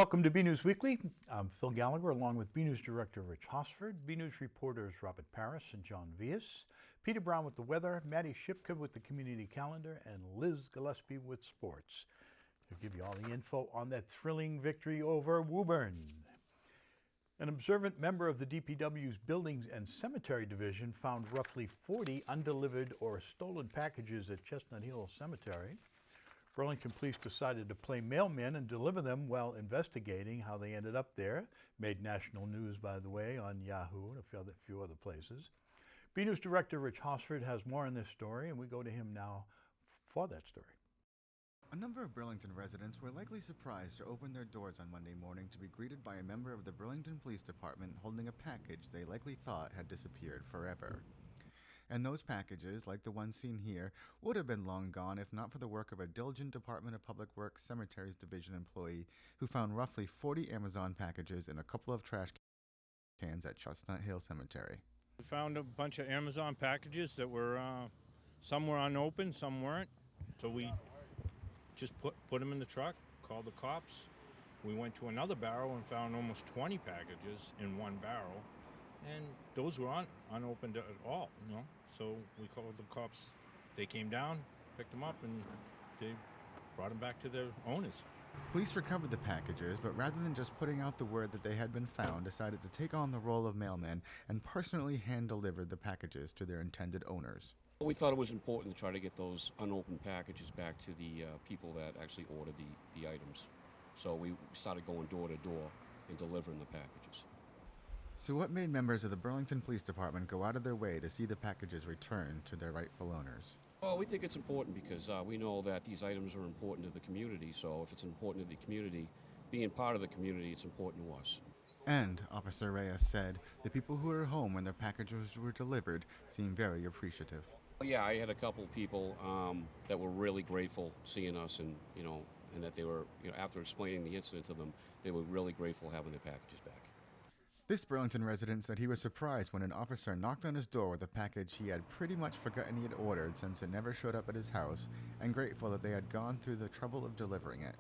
Welcome to BNEWS Weekly. I'm Phil Gallagher along with BNEWS Director Rich Hosford, BNEWS reporters Robert Paris and John Vias, Peter Brown with the weather, Maddie Shipka with the community calendar, and Liz Gillespie with sports. We'll give you all the info on that thrilling victory over Woburn. An observant member of the DPW's Buildings and Cemetery Division found roughly 40 undelivered or stolen packages at Chestnut Hill Cemetery. Burlington police decided to play mailmen and deliver them while investigating how they ended up there. Made national news, by the way, on Yahoo and a few other places. BNews Director Rich Hosford has more on this story, and we go to him now for that story. A number of Burlington residents were likely surprised to open their doors on Monday morning to be greeted by a member of the Burlington Police Department holding a package they likely thought had disappeared forever. And those packages, like the one seen here, would have been long gone if not for the work of a diligent Department of Public Works Cemeteries Division employee who found roughly 40 Amazon packages in a couple of trash cans at Chestnut Hill Cemetery. We found a bunch of Amazon packages that were, some were unopened, some weren't. So we just put them in the truck, called the cops. We went to another barrel and found almost 20 packages in one barrel. And those were unopened at all, you know. So we called the cops. They came down, picked them up, and they brought them back to their owners. Police recovered the packages, but rather than just putting out the word that they had been found, decided to take on the role of mailmen and personally hand-delivered the packages to their intended owners. We thought it was important to try to get those unopened packages back to the people that actually ordered the items. So we started going door to door and delivering the packages. So what made members of the Burlington Police Department go out of their way to see the packages returned to their rightful owners? Well, we think it's important because we know that these items are important to the community. So if it's important to the community, being part of the community, it's important to us. And, Officer Reyes said, the people who were home when their packages were delivered seemed very appreciative. Yeah, I had a couple of people that were really grateful seeing us and that they were, after explaining the incident to them, they were really grateful having their packages back. This Burlington resident said he was surprised when an officer knocked on his door with a package he had pretty much forgotten he had ordered since it never showed up at his house, and grateful that they had gone through the trouble of delivering it.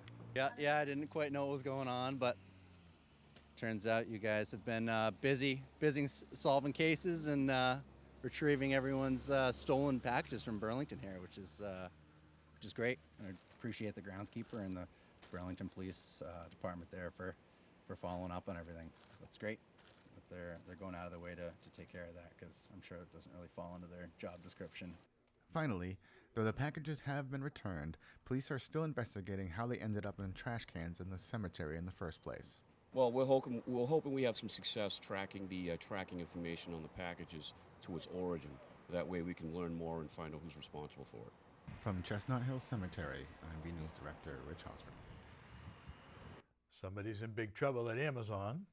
Yeah, I didn't quite know what was going on, but turns out you guys have been busy solving cases and retrieving everyone's stolen packages from Burlington here, which is great. I appreciate the groundskeeper and the Burlington Police Department there for following up on everything. That's great that they're going out of their way to take care of that, because I'm sure it doesn't really fall into their job description. Finally, though the packages have been returned, police are still investigating how they ended up in trash cans in the cemetery in the first place. Well, we're hoping we have some success tracking the tracking information on the packages to its origin. That way we can learn more and find out who's responsible for it. From Chestnut Hill Cemetery, I'm BNews Director Rich Hosford. Somebody's in big trouble at Amazon.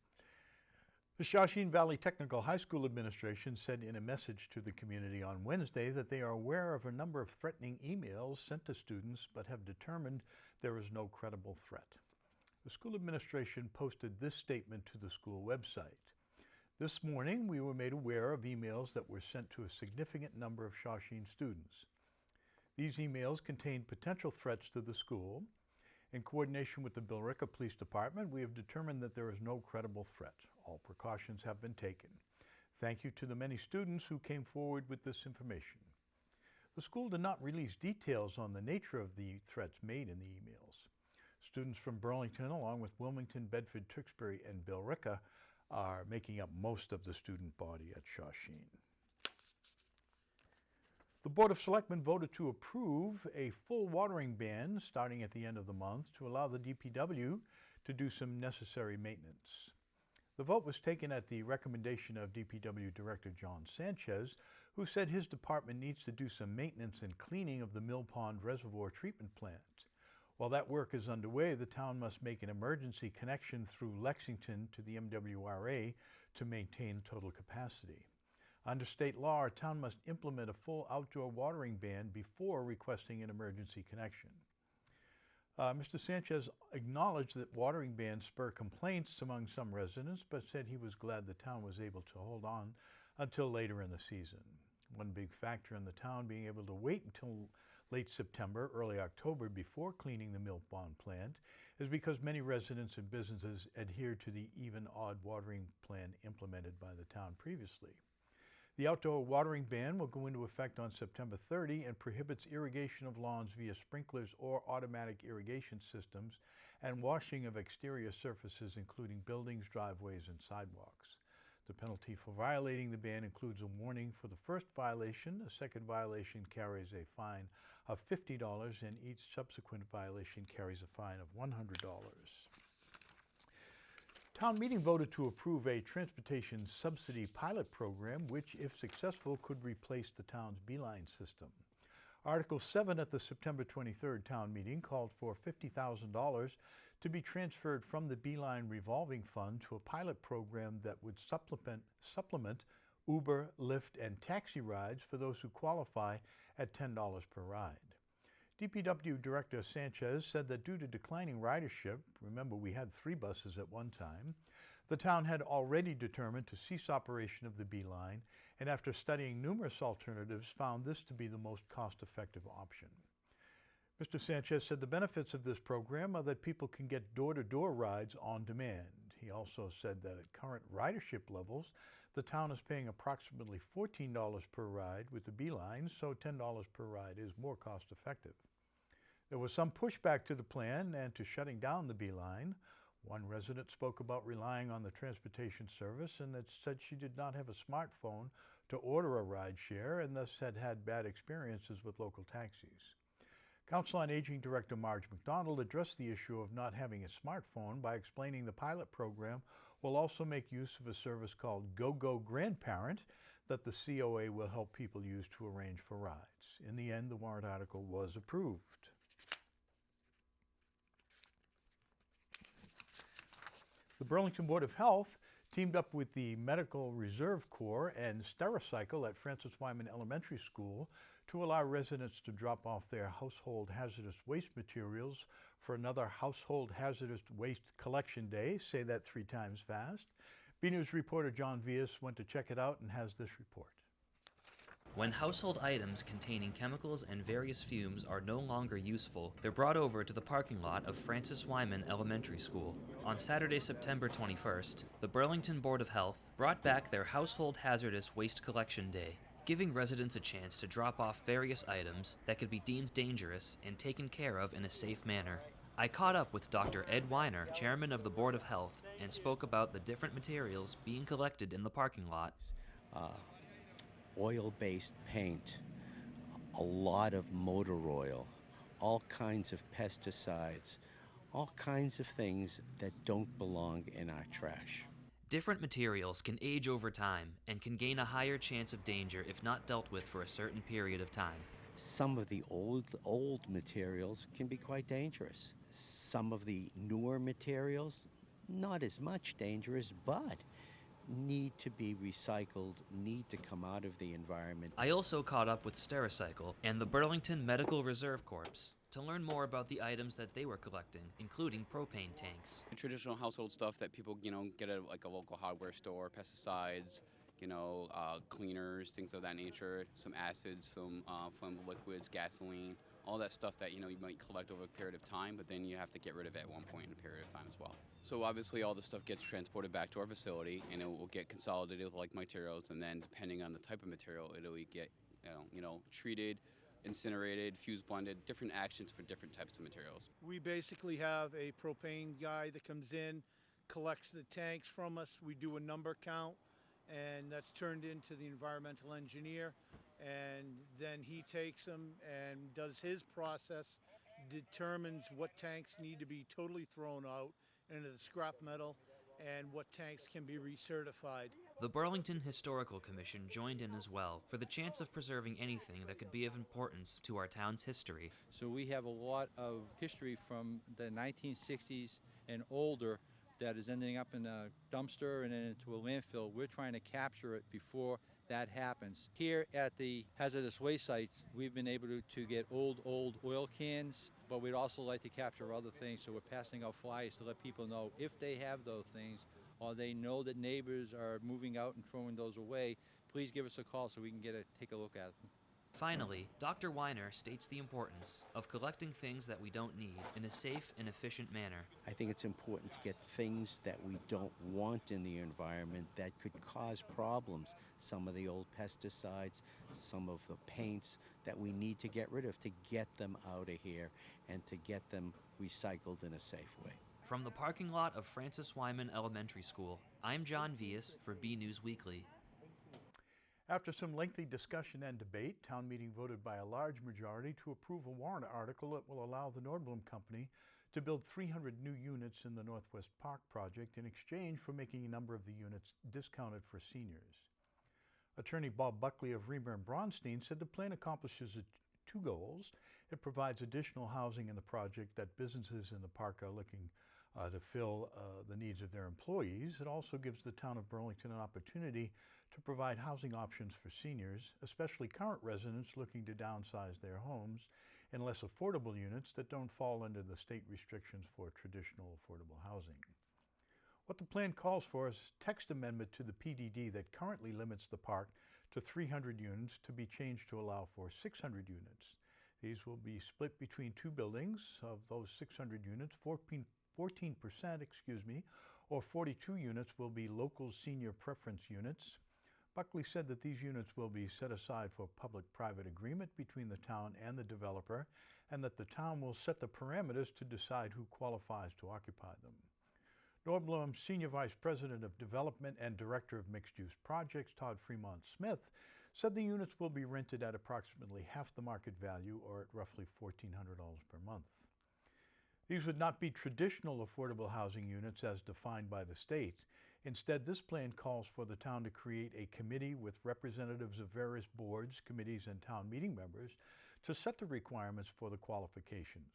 The Shawshene Valley Technical High School administration said in a message to the community on Wednesday that they are aware of a number of threatening emails sent to students, but have determined there is no credible threat. The school administration posted this statement to the school website. This morning, we were made aware of emails that were sent to a significant number of Shawshene students. These emails contained potential threats to the school. In coordination with the Billerica Police Department, we have determined that there is no credible threat. All precautions have been taken. Thank you to the many students who came forward with this information. The school did not release details on the nature of the threats made in the emails. Students from Burlington, along with Wilmington, Bedford, Tewksbury, and Billerica, are making up most of the student body at Shawshene. The Board of Selectmen voted to approve a full watering ban starting at the end of the month to allow the DPW to do some necessary maintenance. The vote was taken at the recommendation of DPW Director John Sanchez, who said his department needs to do some maintenance and cleaning of the Mill Pond Reservoir Treatment Plant. While that work is underway, the town must make an emergency connection through Lexington to the MWRA to maintain total capacity. Under state law, our town must implement a full outdoor watering ban before requesting an emergency connection. Mr. Sanchez acknowledged that watering bans spur complaints among some residents, but said he was glad the town was able to hold on until later in the season. One big factor in the town being able to wait until late September, early October before cleaning the Mill Pond plant is because many residents and businesses adhere to the even-odd watering plan implemented by the town previously. The outdoor watering ban will go into effect on September 30 and prohibits irrigation of lawns via sprinklers or automatic irrigation systems and washing of exterior surfaces including buildings, driveways, and sidewalks. The penalty for violating the ban includes a warning for the first violation. A second violation carries a fine of $50, and each subsequent violation carries a fine of $100. Town meeting voted to approve a transportation subsidy pilot program, which, if successful, could replace the town's beeline system. Article 7 at the September 23rd town meeting called for $50,000 to be transferred from the beeline revolving fund to a pilot program that would supplement Uber, Lyft, and taxi rides for those who qualify at $10 per ride. DPW Director Sanchez said that due to declining ridership, remember we had 3 buses at one time, the town had already determined to cease operation of the beeline, and after studying numerous alternatives, found this to be the most cost-effective option. Mr. Sanchez said the benefits of this program are that people can get door-to-door rides on demand. He also said that at current ridership levels, the town is paying approximately $14 per ride with the beeline, so $10 per ride is more cost-effective. There was some pushback to the plan and to shutting down the beeline. One resident spoke about relying on the transportation service and that said she did not have a smartphone to order a ride share and thus had had bad experiences with local taxis. Council on Aging Director Marge McDonald addressed the issue of not having a smartphone by explaining the pilot program will also make use of a service called GoGo Grandparent that the COA will help people use to arrange for rides. In the end, the warrant article was approved. The Burlington Board of Health teamed up with the Medical Reserve Corps and Stericycle at Francis Wyman Elementary School to allow residents to drop off their household hazardous waste materials for another Household Hazardous Waste Collection Day. Say that 3 times fast. BNEWS reporter John Vias went to check it out and has this report. When household items containing chemicals and various fumes are no longer useful, they're brought over to the parking lot of Francis Wyman Elementary School. On Saturday, September 21st, the Burlington Board of Health brought back their Household Hazardous Waste Collection Day, giving residents a chance to drop off various items that could be deemed dangerous and taken care of in a safe manner. I caught up with Dr. Ed Weiner, chairman of the Board of Health, and spoke about the different materials being collected in the parking lot. Oil-based paint, a lot of motor oil, all kinds of pesticides, all kinds of things that don't belong in our trash. Different materials can age over time and can gain a higher chance of danger if not dealt with for a certain period of time. Some of the old materials can be quite dangerous. Some of the newer materials, not as much dangerous, but need to be recycled, need to come out of the environment. I also caught up with Stericycle and the Burlington Medical Reserve Corps to learn more about the items that they were collecting, including propane tanks. Traditional household stuff that people, get at like a local hardware store, pesticides, cleaners, things of that nature, some acids, some flammable liquids, gasoline, all that stuff that, you might collect over a period of time, but then you have to get rid of it at one point in a period of time as well. So obviously all the stuff gets transported back to our facility and it will get consolidated with like materials, and then depending on the type of material, it'll get, treated, incinerated, fuse blended, different actions for different types of materials. We basically have a propane guy that comes in, collects the tanks from us. We do a number count, and that's turned into the environmental engineer, and then he takes them and does his process, determines what tanks need to be totally thrown out into the scrap metal and what tanks can be recertified. The Burlington Historical Commission joined in as well for the chance of preserving anything that could be of importance to our town's history. So we have a lot of history from the 1960s and older that is ending up in a dumpster and then into a landfill. We're trying to capture it before that happens. Here at the hazardous waste sites, we've been able to get old oil cans, but we'd also like to capture other things, so we're passing out flyers to let people know if they have those things or they know that neighbors are moving out and throwing those away, please give us a call so we can take a look at them. Finally, Dr. Weiner states the importance of collecting things that we don't need in a safe and efficient manner. I think it's important to get things that we don't want in the environment that could cause problems. Some of the old pesticides, some of the paints that we need to get rid of, to get them out of here and to get them recycled in a safe way. From the parking lot of Francis Wyman Elementary School, I'm John Vias for BNEWS Weekly. After some lengthy discussion and debate, town meeting voted by a large majority to approve a warrant article that will allow the Nordblom Company to build 300 new units in the Northwest Park project in exchange for making a number of the units discounted for seniors. Attorney Bob Buckley of Reamer and Bronstein said the plan accomplishes two goals. It provides additional housing in the project that businesses in the park are looking to fill the needs of their employees. It also gives the town of Burlington an opportunity to provide housing options for seniors, especially current residents looking to downsize their homes, in less affordable units that don't fall under the state restrictions for traditional affordable housing. What the plan calls for is a text amendment to the PDD that currently limits the park to 300 units to be changed to allow for 600 units. These will be split between two buildings. Of those 600 units, 14%, or 42 units will be local senior preference units. Buckley said that these units will be set aside for public-private agreement between the town and the developer, and that the town will set the parameters to decide who qualifies to occupy them. Nordblom's Senior Vice President of Development and Director of Mixed-Use Projects, Todd Fremont Smith, said the units will be rented at approximately half the market value, or at roughly $1,400 per month. These would not be traditional affordable housing units as defined by the state. Instead, this plan calls for the town to create a committee with representatives of various boards, committees, and town meeting members to set the requirements for the qualifications.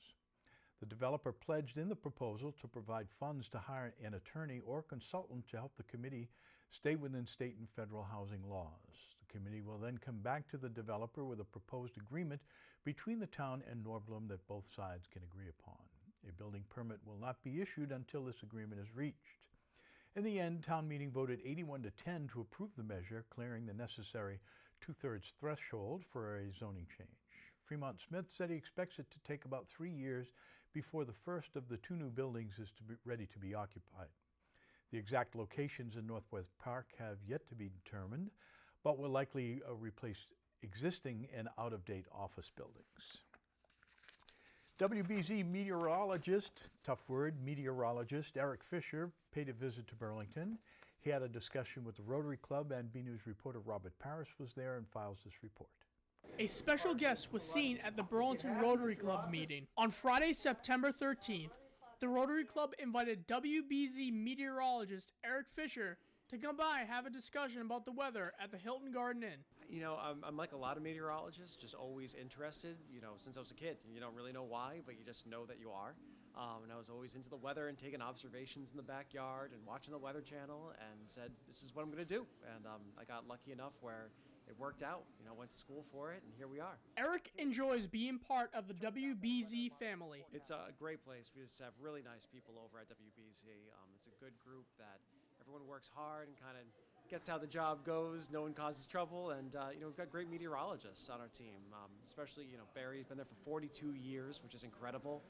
The developer pledged in the proposal to provide funds to hire an attorney or consultant to help the committee stay within state and federal housing laws. The committee will then come back to the developer with a proposed agreement between the town and Nordblom that both sides can agree upon. A building permit will not be issued until this agreement is reached. In the end, town meeting voted 81-10 to approve the measure, clearing the necessary 2/3 threshold for a zoning change. Fremont Smith said he expects it to take about 3 years before the first of the two new buildings is ready to be occupied. The exact locations in Northwest Park have yet to be determined, but will likely replace existing and out-of-date office buildings. WBZ meteorologist, tough word, meteorologist Eric Fisher paid a visit to Burlington. He had a discussion with the Rotary Club, and BNews reporter Robert Paris was there and files this report. A special guest was seen at the Burlington Rotary Club meeting. On Friday, September 13th, the Rotary Club invited WBZ meteorologist Eric Fisher to come by and have a discussion about the weather at the Hilton Garden Inn. You know, I'm like a lot of meteorologists, just always interested, since I was a kid. You don't really know why, but you just know that you are. And I was always into the weather and taking observations in the backyard and watching the Weather Channel and said, this is what I'm going to do. And I got lucky enough where it worked out. Went to school for it, and here we are. Eric enjoys being part of the WBZ family. It's a great place. We just have really nice people over at WBZ. It's a good group that everyone works hard and kind of gets how the job goes. No one causes trouble, and we've got great meteorologists on our team. Especially, Barry's been there for 42 years, which is incredible,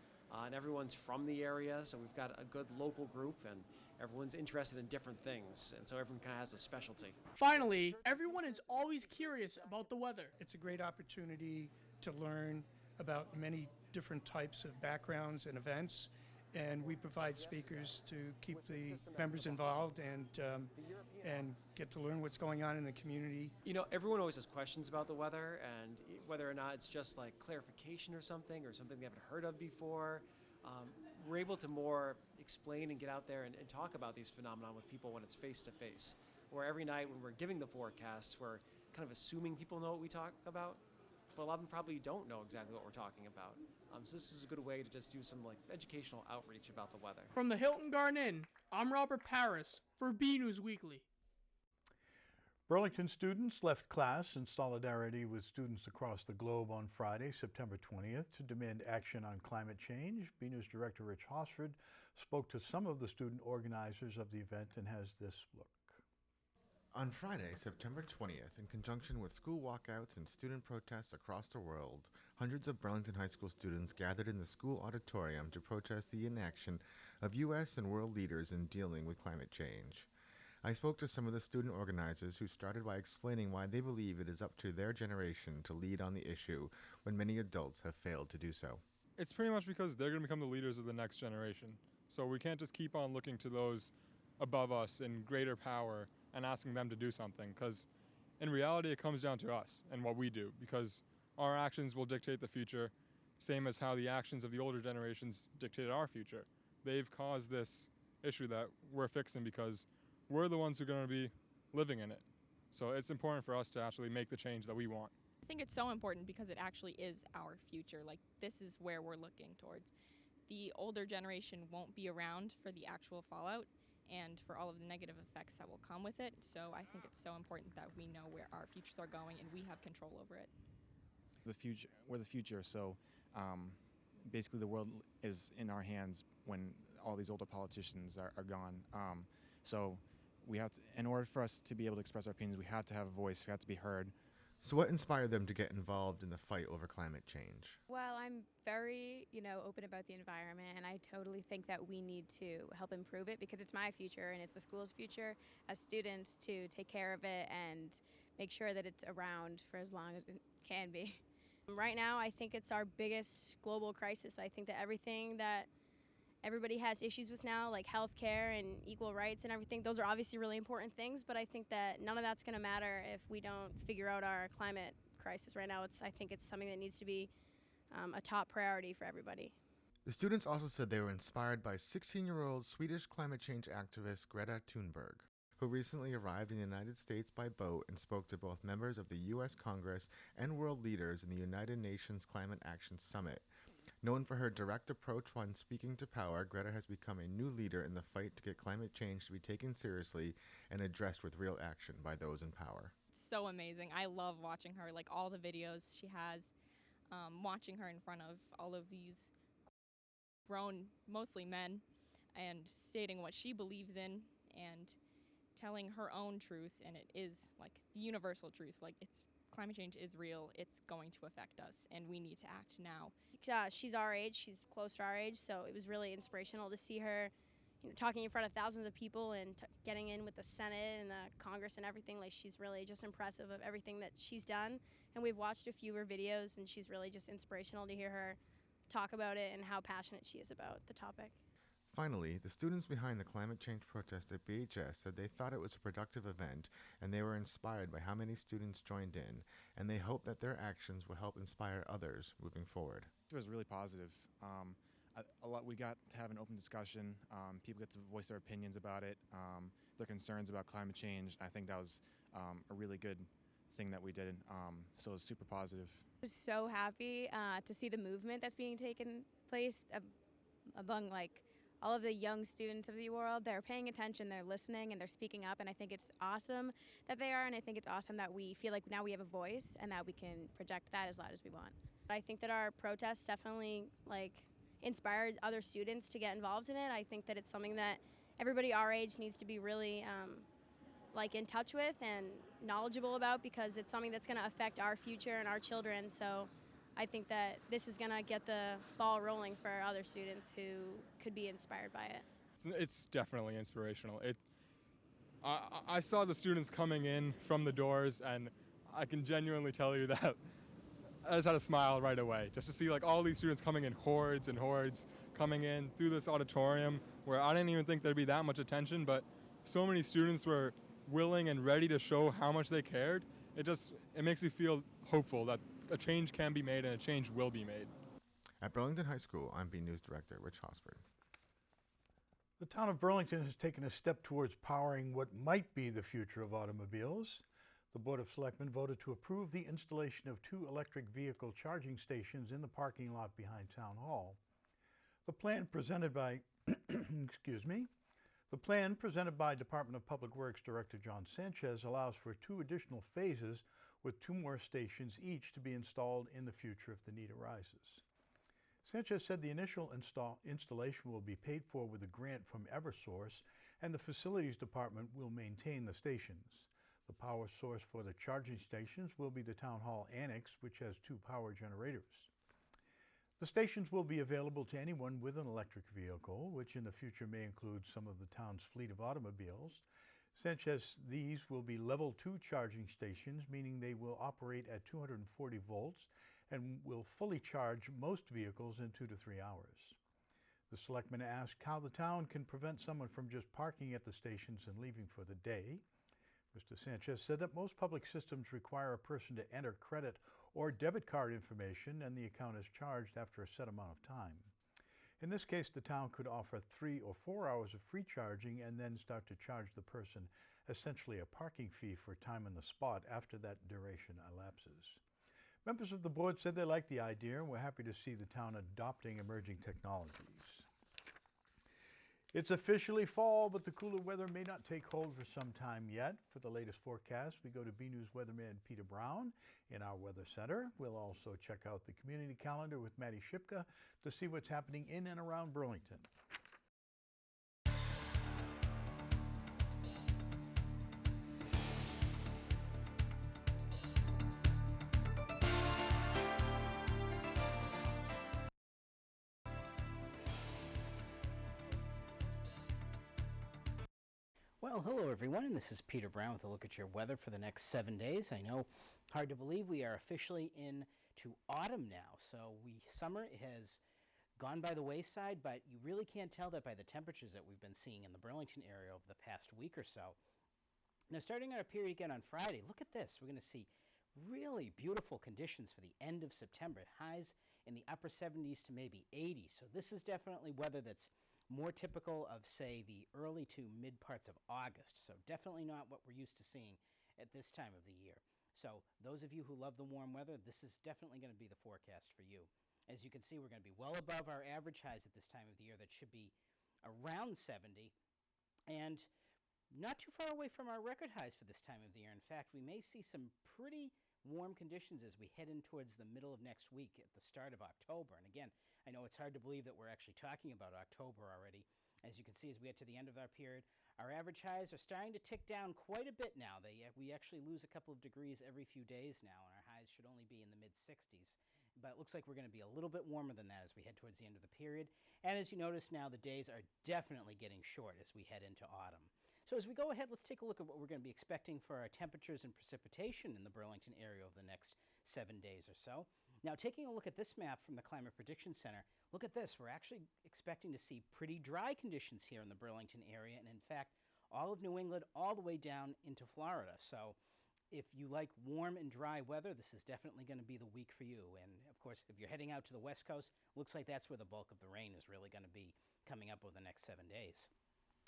and everyone's from the area, so we've got a good local group, and everyone's interested in different things, and so everyone kind of has a specialty. Finally, everyone is always curious about the weather. It's a great opportunity to learn about many different types of backgrounds and events, and we provide speakers to keep the members involved and get to learn what's going on in the community. Everyone always has questions about the weather, and whether or not it's just like clarification or something they haven't heard of before. We're able to more explain and get out there and talk about these phenomena with people when it's face-to-face. Where every night when we're giving the forecasts, we're kind of assuming people know what we talk about, but a lot of them probably don't know exactly what we're talking about. So this is a good way to just do some educational outreach about the weather. From the Hilton Garden Inn, I'm Robert Paris for BNews Weekly. Burlington students left class in solidarity with students across the globe on Friday, September 20th, to demand action on climate change. BNews Director Rich Hosford spoke to some of the student organizers of the event and has this look. On Friday, September 20th, in conjunction with school walkouts and student protests across the world, hundreds of Burlington High School students gathered in the school auditorium to protest the inaction of U.S. and world leaders in dealing with climate change. I spoke to some of the student organizers who started by explaining why they believe it is up to their generation to lead on the issue when many adults have failed to do so. It's pretty much because they're going to become the leaders of the next generation. So we can't just keep on looking to those above us in greater power and asking them to do something, because in reality it comes down to us and what we do, because our actions will dictate the future, same as how the actions of the older generations dictated our future. They've caused this issue that we're fixing because we're the ones who are going to be living in it. So it's important for us to actually make the change that we want. I think it's so important because it actually is our future. Like, this is where we're looking towards. The older generation won't be around for the actual fallout and for all of the negative effects that will come with it. So I think it's so important that we know where our futures are going and we have control over it. We're the future, so basically the world is in our hands when all these older politicians are gone. So we have to, in order for us to be able to express our opinions, we have to have a voice, we have to be heard. So what inspired them to get involved in the fight over climate change? Well, I'm very, open about the environment, and I totally think that we need to help improve it because it's my future and it's the school's future as students to take care of it and make sure that it's around for as long as it can be. Right now, I think it's our biggest global crisis. I think that everything that everybody has issues with now, like healthcare and equal rights and everything, those are obviously really important things, but I think that none of that's going to matter if we don't figure out our climate crisis right now. I think it's something that needs to be a top priority for everybody. The students also said they were inspired by 16-year-old Swedish climate change activist Greta Thunberg, who recently arrived in the United States by boat and spoke to both members of the U.S. Congress and world leaders in the United Nations Climate Action Summit. Known for her direct approach when speaking to power, Greta has become a new leader in the fight to get climate change to be taken seriously and addressed with real action by those in power. It's so amazing. I love watching her, like all the videos she has, watching her in front of all of these grown, mostly men, and stating what she believes in and telling her own truth, and it is like the universal truth. Like, climate change is real, it's going to affect us, and we need to act now. She's our age, she's close to our age, so it was really inspirational to see her talking in front of thousands of people and getting in with the Senate and the Congress and everything. Like, she's really just impressive of everything that she's done, and we've watched a few of her videos, and she's really just inspirational to hear her talk about it and how passionate she is about the topic. Finally, the students behind the climate change protest at BHS said they thought it was a productive event and they were inspired by how many students joined in, and they hope that their actions will help inspire others moving forward. It was really positive. We got to have an open discussion. People get to voice their opinions about it, their concerns about climate change. I think that was a really good thing that we did, so it was super positive. I was so happy to see the movement that's being taken place among all of the young students of the world. They're paying attention, they're listening, and they're speaking up, and I think it's awesome that they are, and I think it's awesome that we feel like now we have a voice and that we can project that as loud as we want. I think that our protests definitely inspired other students to get involved in it. I think that it's something that everybody our age needs to be really in touch with and knowledgeable about, because it's something that's going to affect our future and our children. So I think that this is going to get the ball rolling for other students who could be inspired by it. It's definitely inspirational. I saw the students coming in from the doors, and I can genuinely tell you that I just had a smile right away, just to see all these students coming in hordes and hordes, coming in through this auditorium where I didn't even think there'd be that much attention, but so many students were willing and ready to show how much they cared. It makes me feel hopeful that a change can be made and a change will be made. At Burlington High School, I'm BNEWS Director Rich Hosford. The town of Burlington has taken a step towards powering what might be the future of automobiles. The Board of Selectmen voted to approve the installation of 2 electric vehicle charging stations in the parking lot behind Town Hall. The plan presented by The plan presented by Department of Public Works Director John Sanchez allows for 2 additional phases with 2 more stations each to be installed in the future if the need arises. Sanchez said the initial installation will be paid for with a grant from Eversource, and the Facilities Department will maintain the stations. The power source for the charging stations will be the Town Hall Annex, which has 2 power generators. The stations will be available to anyone with an electric vehicle, which in the future may include some of the town's fleet of automobiles. Such as these will be level 2 charging stations, meaning they will operate at 240 volts and will fully charge most vehicles in 2 to 3 hours. The selectmen asked how the town can prevent someone from just parking at the stations and leaving for the day. Mr. Sanchez said that most public systems require a person to enter credit or debit card information, and the account is charged after a set amount of time. In this case, the town could offer 3 or 4 hours of free charging and then start to charge the person essentially a parking fee for time on the spot after that duration elapses. Members of the board said they liked the idea and were happy to see the town adopting emerging technologies. It's officially fall, but the cooler weather may not take hold for some time yet. For the latest forecast, we go to BNEWS weatherman Peter Brown in our weather center. We'll also check out the community calendar with Maddie Shipka to see what's happening in and around Burlington. Well, hello everyone, and this is Peter Brown with a look at your weather for the next 7 days. I know, hard to believe, we are officially into autumn now. So summer has gone by the wayside, but you really can't tell that by the temperatures that we've been seeing in the Burlington area over the past week or so. Now, starting our period again on Friday, look at this. We're going to see really beautiful conditions for the end of September. Highs in the upper 70s to maybe 80. So this is definitely weather that's more typical of, say, the early to mid parts of August. So definitely not what we're used to seeing at this time of the year. So those of you who love the warm weather, this is definitely going to be the forecast for you. As you can see, we're going to be well above our average highs at this time of the year. That should be around 70 and not too far away from our record highs for this time of the year. In fact, we may see some pretty warm conditions as we head in towards the middle of next week at the start of October. And again, I know it's hard to believe that we're actually talking about October already. As you can see, as we get to the end of our period, our average highs are starting to tick down quite a bit now. We actually lose a couple of degrees every few days now, and our highs should only be in the mid-60s. But it looks like we're going to be a little bit warmer than that as we head towards the end of the period. And as you notice now, the days are definitely getting short as we head into autumn. So as we go ahead, let's take a look at what we're going to be expecting for our temperatures and precipitation in the Burlington area over the next 7 days or so. Now, taking a look at this map from the Climate Prediction Center, look at this. We're actually expecting to see pretty dry conditions here in the Burlington area, and in fact, all of New England all the way down into Florida. So if you like warm and dry weather, this is definitely going to be the week for you. And of course, if you're heading out to the West Coast, looks like that's where the bulk of the rain is really going to be coming up over the next 7 days.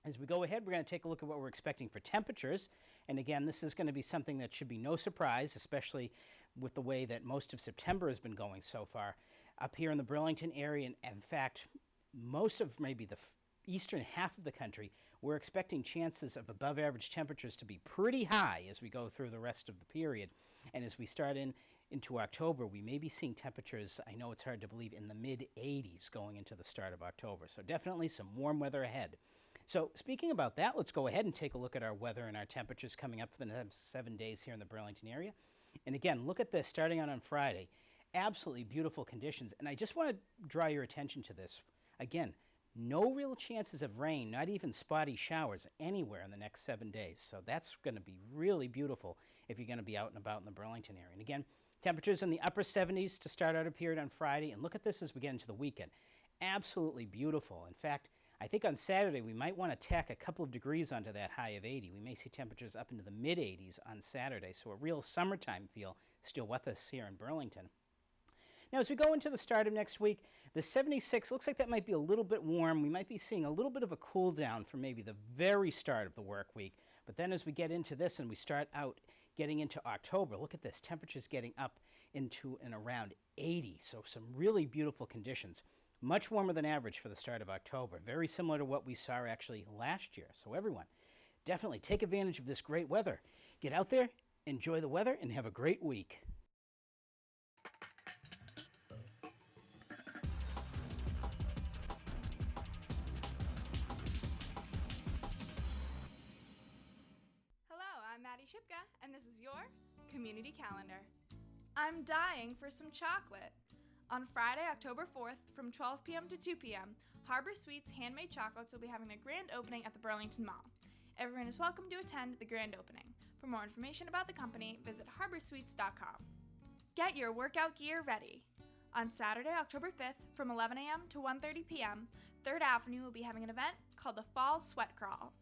As we go ahead, we're going to take a look at what we're expecting for temperatures. And again, this is going to be something that should be no surprise, especially with the way that most of September has been going so far. Up here in the Burlington area, and in fact, most of maybe the eastern half of the country, we're expecting chances of above average temperatures to be pretty high as we go through the rest of the period. And as we start into October, we may be seeing temperatures, I know it's hard to believe, in the mid-80s going into the start of October. So definitely some warm weather ahead. So speaking about that, let's go ahead and take a look at our weather and our temperatures coming up for the next 7 days here in the Burlington area. And again, look at this starting on Friday. Absolutely beautiful conditions. And I just want to draw your attention to this. Again, no real chances of rain, not even spotty showers anywhere in the next 7 days. So that's going to be really beautiful if you're going to be out and about in the Burlington area. And again, temperatures in the upper 70s to start out a period on Friday. And look at this as we get into the weekend. Absolutely beautiful. In fact, I think on Saturday we might want to tack a couple of degrees onto that high of 80. We may see temperatures up into the mid-80s on Saturday, so a real summertime feel still with us here in Burlington. Now, as we go into the start of next week, the 76 looks like that might be a little bit warm. We might be seeing a little bit of a cool down for maybe the very start of the work week. But then as we get into this and we start out getting into October, look at this, temperatures getting up into and around 80. So some really beautiful conditions. Much warmer than average for the start of October. Very similar to what we saw actually last year. So everyone, definitely take advantage of this great weather. Get out there, enjoy the weather, and have a great week. Hello, I'm Maddie Shipka, and this is your community calendar. I'm dying for some chocolate. On Friday, October 4th, from 12 p.m. to 2 p.m., Harbor Sweets Handmade Chocolates will be having their grand opening at the Burlington Mall. Everyone is welcome to attend the grand opening. For more information about the company, visit harborsweets.com. Get your workout gear ready. On Saturday, October 5th, from 11 a.m. to 1:30 p.m., 3rd Avenue will be having an event called the Fall Sweat Crawl.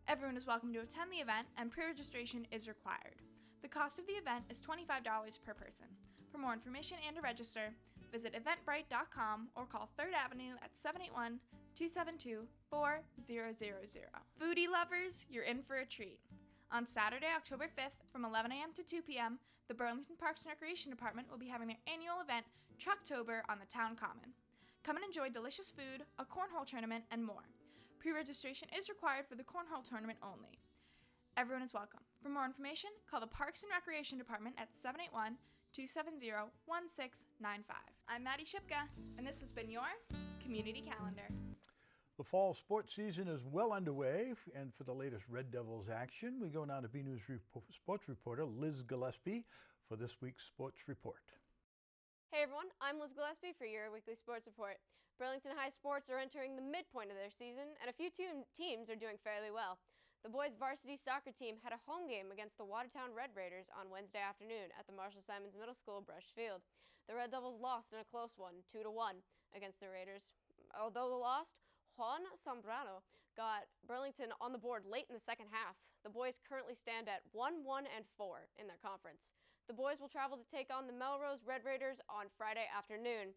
Everyone is welcome to attend the event, and pre-registration is required. The cost of the event is $25 per person. For more information and to register, visit eventbrite.com or call 3rd Avenue at 781-272-4000. Foodie lovers, you're in for a treat. On Saturday, October 5th, from 11 a.m. to 2 p.m., the Burlington Parks and Recreation Department will be having their annual event, Trucktober, on the Town Common. Come and enjoy delicious food, a cornhole tournament, and more. Pre-registration is required for the cornhole tournament only. Everyone is welcome. For more information, call the Parks and Recreation Department at 781-270-1695. I'm Maddie Shipka, and this has been your Community Calendar. The fall sports season is well underway, and for the latest Red Devils action, we go now to BNEWS sports reporter Liz Gillespie for this week's sports report. Hey everyone, I'm Liz Gillespie for your weekly sports report. Burlington High sports are entering the midpoint of their season, and a few teams are doing fairly well. The boys' varsity soccer team had a home game against the Watertown Red Raiders on Wednesday afternoon at the Marshall Simons Middle School Brush Field. The Red Devils lost in a close one, 2-1, against the Raiders. Although they lost, Juan Zambrano got Burlington on the board late in the second half. The boys currently stand at 1-1-4 in their conference. The boys will travel to take on the Melrose Red Raiders on Friday afternoon.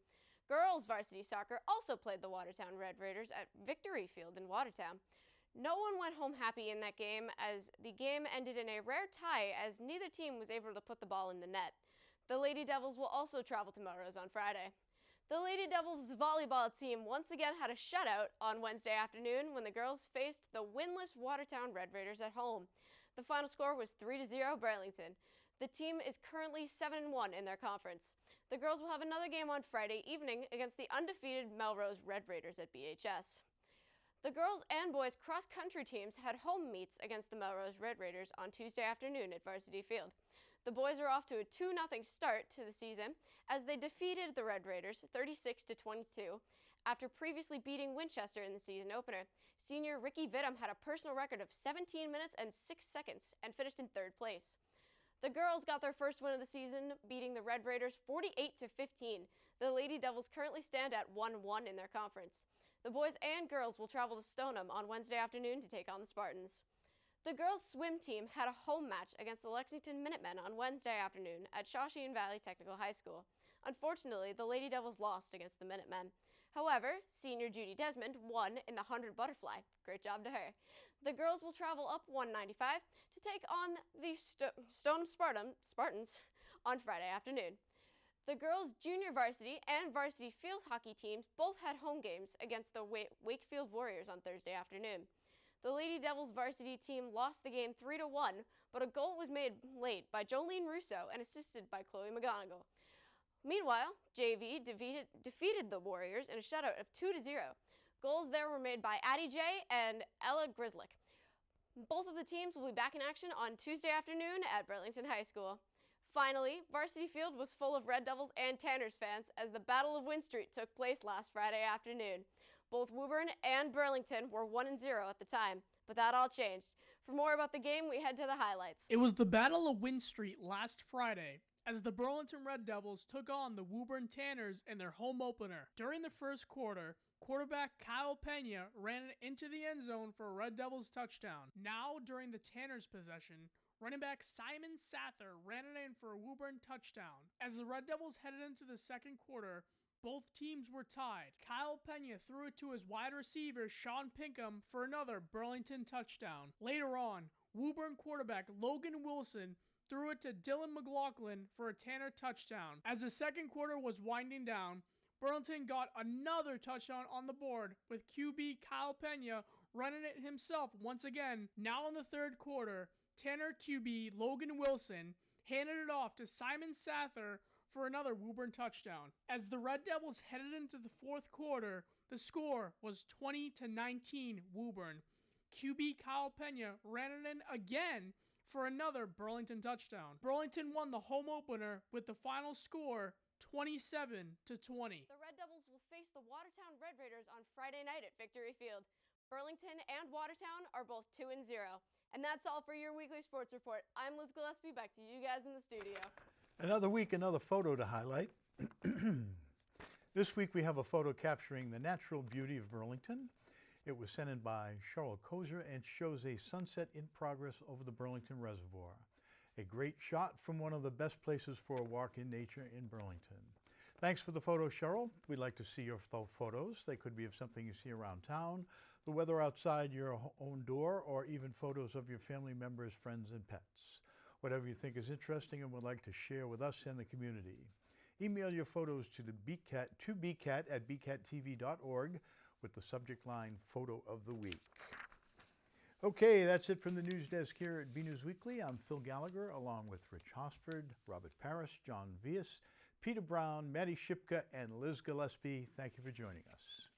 Girls varsity soccer also played the Watertown Red Raiders at Victory Field in Watertown. No one went home happy in that game, as the game ended in a rare tie as neither team was able to put the ball in the net. The Lady Devils will also travel to Melrose on Friday. The Lady Devils volleyball team once again had a shutout on Wednesday afternoon when the girls faced the winless Watertown Red Raiders at home. The final score was 3-0 Burlington. The team is currently 7-1 in their conference. The girls will have another game on Friday evening against the undefeated Melrose Red Raiders at BHS. The girls and boys cross-country teams had home meets against the Melrose Red Raiders on Tuesday afternoon at Varsity Field. The boys are off to a 2-0 start to the season as they defeated the Red Raiders 36-22 after previously beating Winchester in the season opener. Senior Ricky Vittum had a personal record of 17 minutes and 6 seconds and finished in 3rd place. The girls got their first win of the season, beating the Red Raiders 48-15. The Lady Devils currently stand at 1-1 in their conference. The boys and girls will travel to Stoneham on Wednesday afternoon to take on the Spartans. The girls' swim team had a home match against the Lexington Minutemen on Wednesday afternoon at Shawshene Valley Technical High School. Unfortunately, the Lady Devils lost against the Minutemen. However, senior Judy Desmond won in the 100 butterfly. Great job to her. The girls will travel up 195 to take on the Stoneham Spartans on Friday afternoon. The girls' junior varsity and varsity field hockey teams both had home games against the Wakefield Warriors on Thursday afternoon. The Lady Devils varsity team lost the game 3-1, but a goal was made late by Jolene Russo and assisted by Chloe McGonigal. Meanwhile, JV defeated the Warriors in a shutout of 2-0. Goals there were made by Addie J and Ella Grislick. Both of the teams will be back in action on Tuesday afternoon at Burlington High School. Finally, Varsity Field was full of Red Devils and Tanners fans as the Battle of Wynn Street took place last Friday afternoon. Both Woburn and Burlington were 1-0 at the time, but that all changed. For more about the game, we head to the highlights. It was the Battle of Wynn Street last Friday, as the Burlington Red Devils took on the Woburn Tanners in their home opener. During the first quarter, quarterback Kyle Pena ran it into the end zone for a Red Devils touchdown. Now, during the Tanners' possession, running back Simon Sather ran it in for a Woburn touchdown. As the Red Devils headed into the second quarter, both teams were tied. Kyle Pena threw it to his wide receiver, Sean Pinkham, for another Burlington touchdown. Later on, Woburn quarterback Logan Wilson threw it to Dylan McLaughlin for a Tanner touchdown. As the second quarter was winding down, Burlington got another touchdown on the board, with QB Kyle Pena running it himself once again. Now in the third quarter, Tanner QB Logan Wilson handed it off to Simon Sather for another Woburn touchdown. As the Red Devils headed into the fourth quarter, the score was 20-19 Woburn. QB Kyle Pena ran it in again for another Burlington touchdown. Burlington won the home opener with the final score 27-20. The Red Devils will face the Watertown Red Raiders on Friday night at Victory Field. Burlington and Watertown are both 2-0. And that's all for your weekly sports report. I'm Liz Gillespie, back to you guys in the studio. Another week, another photo to highlight. This week we have a photo capturing the natural beauty of Burlington. It was sent in by Cheryl Kozer and shows a sunset in progress over the Burlington Reservoir. A great shot from one of the best places for a walk in nature in Burlington. Thanks for the photo, Cheryl. We'd like to see your photos. They could be of something you see around town, the weather outside your own door, or even photos of your family members, friends, and pets. Whatever you think is interesting and would like to share with us and the community. Email your photos to bcat@bcattv.org with the subject line Photo of the Week. Okay, that's it from the news desk here at BNEWS Weekly. I'm Phil Gallagher, along with Rich Hosford, Robert Parris, John Vias, Peter Brown, Maddie Shipka, and Liz Gillespie. Thank you for joining us.